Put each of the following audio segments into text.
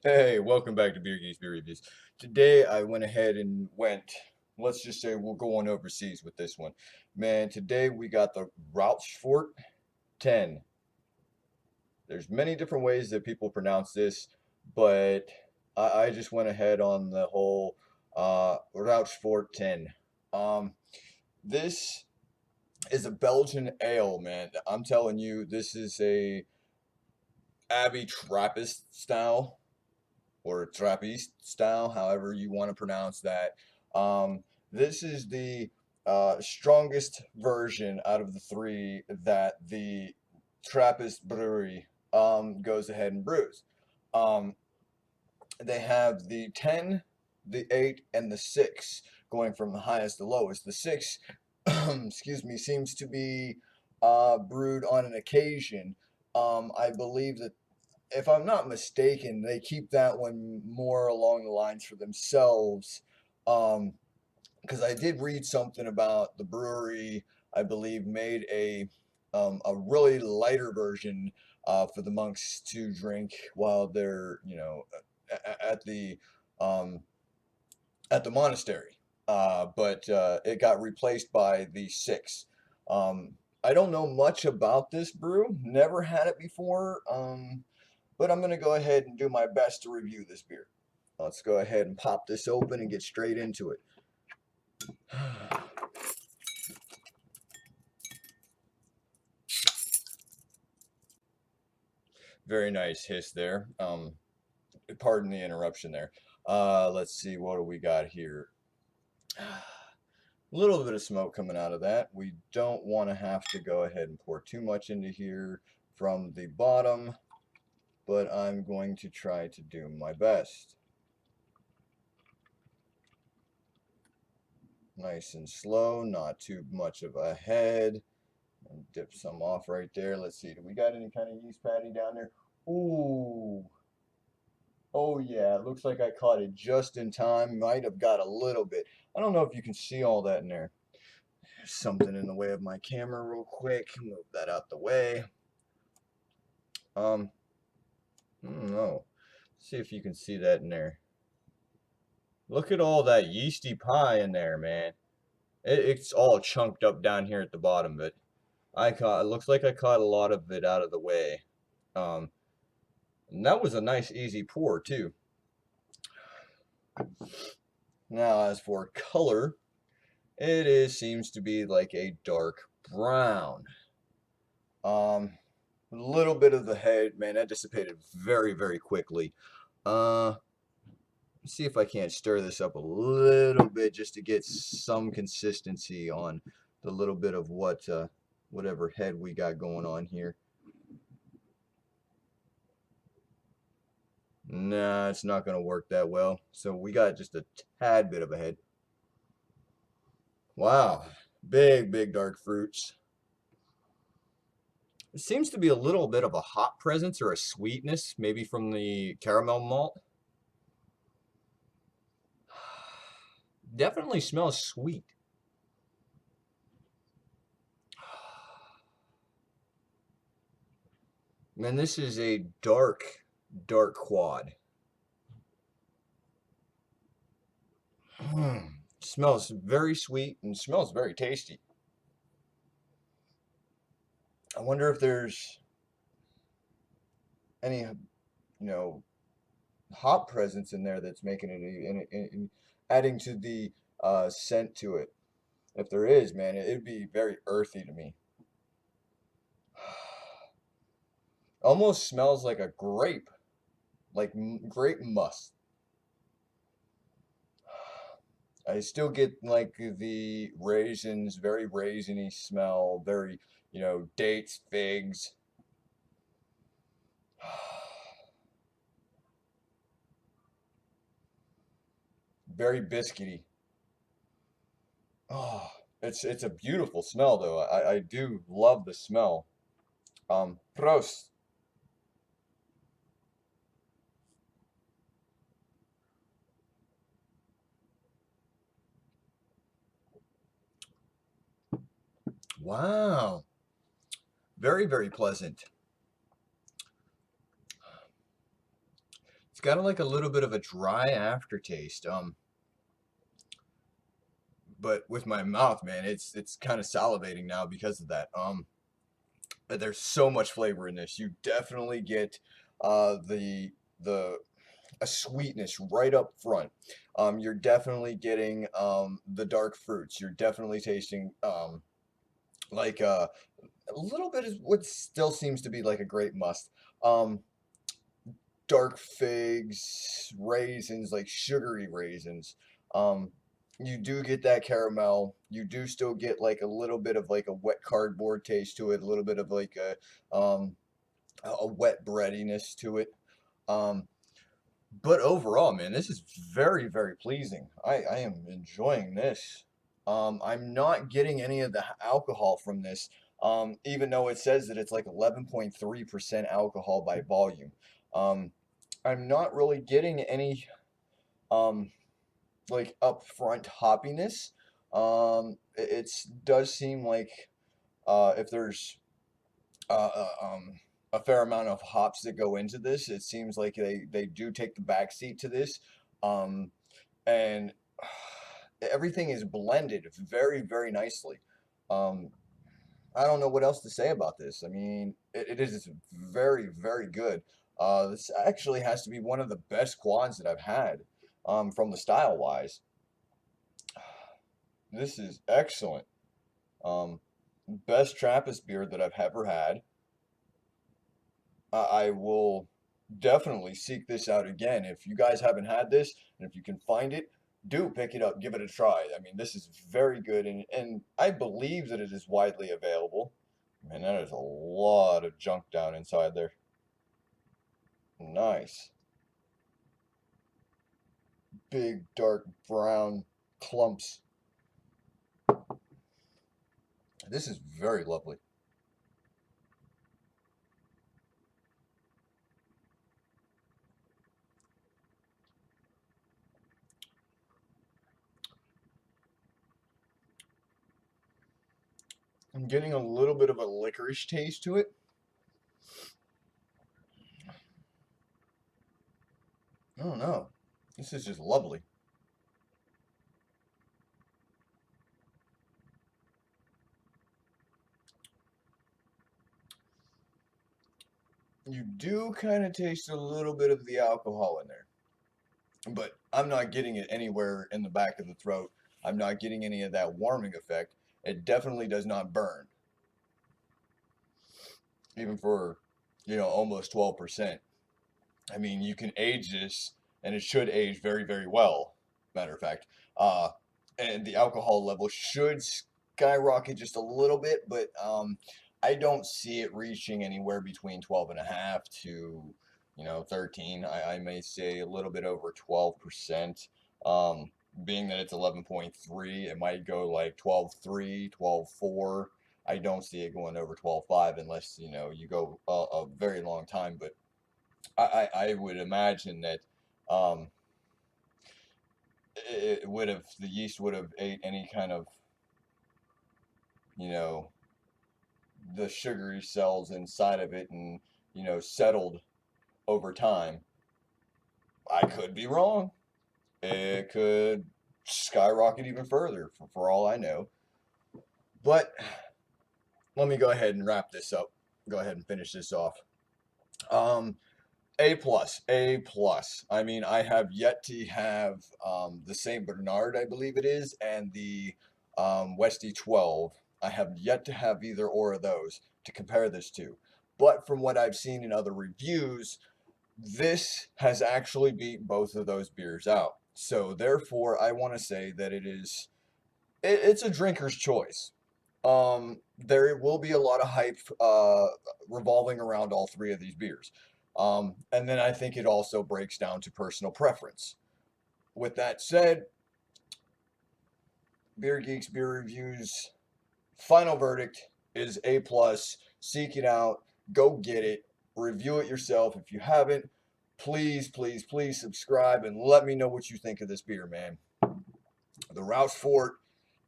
Hey, welcome back to Beer Geeks Beer Reviews. Today I went ahead and let's just say we're going overseas with this one. Man, today we got the Rochefort 10. There's many different ways that people pronounce this, but I just went ahead on the whole Rochefort 10. Um, this is a Belgian ale, man. I'm telling you, this is a Abbey Trappist style, or Trappiste style, however you want to pronounce that. This is the strongest version out of the three that the Trappist brewery goes ahead and brews. Um, they have the 10, the 8, and the 6 going from the highest to lowest. The 6, excuse me, seems to be brewed on an occasion. I believe that if I'm not mistaken, they keep that one more along the lines for themselves. Because I did read something about the brewery, I believe, made a really lighter version for the monks to drink while they're, at the um, at the monastery. But it got replaced by the six. Um, I don't know much about this brew, never had it before. But I'm going to go ahead and do my best to review this beer. Let's go ahead and pop this open and get straight into it. Very nice hiss there. Pardon the interruption there. Let's see, what do we got here? A little bit of smoke coming out of that. We don't want to have to go ahead and pour too much into here from the bottom, but I'm going to try to do my best. Nice and slow, not too much of a head. And dip some off right there. Let's see. Do we got any kind of yeast patty down there? Ooh. Oh, yeah. It looks like I caught it just in time. Might have got a little bit. I don't know if you can see all that in there. There's something in the way of my camera real quick. Move that out the way. I don't know. See if you can see that in there. Look at all that yeasty pie in there, man. It's all chunked up down here at the bottom, but it looks like I caught a lot of it out of the way. Um, And that was a nice easy pour too. Now as for color, seems to be like a dark brown. A little bit of the head, man, that dissipated very, very quickly. Let's see if I can't stir this up a little bit just to get some consistency on the little bit of whatever head we got going on here. Nah, it's not going to work that well. So we got just a tad bit of a head. Wow, big, big dark fruits. It seems to be a little bit of a hop presence or a sweetness, maybe from the caramel malt. Definitely smells sweet. Man, this is a dark, dark quad. Smells very sweet and smells very tasty. I wonder if there's any, hop presence in there that's making it adding to the scent to it. If there is, man, it'd be very earthy to me. Almost smells like a grape, like grape must. I still get like the raisins, very raisiny smell, very, dates, figs. Very biscuity. Oh, it's a beautiful smell though. I do love the smell. Prost. Wow. Very, very pleasant. It's got like a little bit of a dry aftertaste. But with my mouth, man, it's kind of salivating now because of that. But there's so much flavor in this. You definitely get the a sweetness right up front. You're definitely getting the dark fruits. You're definitely tasting like a little bit is what still seems to be like a great must. Um, Dark figs, raisins, like sugary raisins. Um, you do get that caramel. You do still get like a little bit of like a wet cardboard taste to it, a little bit of like a wet breadiness to it. Um, but overall, man, this is very, very pleasing. I am enjoying this. I'm not getting any of the alcohol from this, even though it says that it's like 11.3% alcohol by volume. Um, I'm not really getting any um, like upfront hoppiness. It does seem like if there's uh, uh, um, a fair amount of hops that go into this. It seems like they do take the back seat to this, um, and everything is blended very very nicely. Um, I don't know what else to say about this. I mean, it is very very good. This actually has to be one of the best quads that I've had from the style wise. This is excellent. Um, Best Trappist beer that I've ever had. I will definitely seek this out again. If you guys haven't had this, and if you can find it, do pick it up, give it a try. I mean, this is very good, and I believe that it is widely available. Man, that is a lot of junk down inside there. Nice. Big, dark brown clumps. This is very lovely. I'm getting a little bit of a licorice taste to it. I don't know. This is just lovely. You do kind of taste a little bit of the alcohol in there, but I'm not getting it anywhere in the back of the throat. I'm not getting any of that warming effect. It definitely does not burn, even for, almost 12%. I mean, you can age this, and it should age very, very well. Matter of fact, uh, and the alcohol level should skyrocket just a little bit, but I don't see it reaching anywhere between 12 and a half to, 13. I may say a little bit over 12%. Being that it's 11.3, it might go like 12.3, 12.4. I don't see it going over 12.5 unless, you go a very long time, but I would imagine that um, it would have the yeast would have ate any kind of you know the sugary cells inside of it and settled over time. I could be wrong. It could skyrocket even further for all I know. But let me go ahead and wrap this up. Go ahead and finish this off. Um, A plus, A plus. I mean, I have yet to have the Saint Bernard, I believe it is, and the Westie 12. I have yet to have either or of those to compare this to. But from what I've seen in other reviews, this has actually beat both of those beers out. So therefore, I want to say that it's a drinker's choice. There will be a lot of hype revolving around all three of these beers. And then I think it also breaks down to personal preference. With that said, Beer Geeks Beer Reviews final verdict is A plus. Seek it out, go get it, review it yourself. If you haven't, please, please, please subscribe and let me know what you think of this beer, man. The Rochefort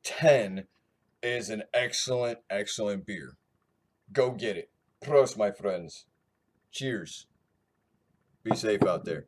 10 is an excellent, excellent beer. Go get it. Prost, my friends. Cheers. Be safe out there.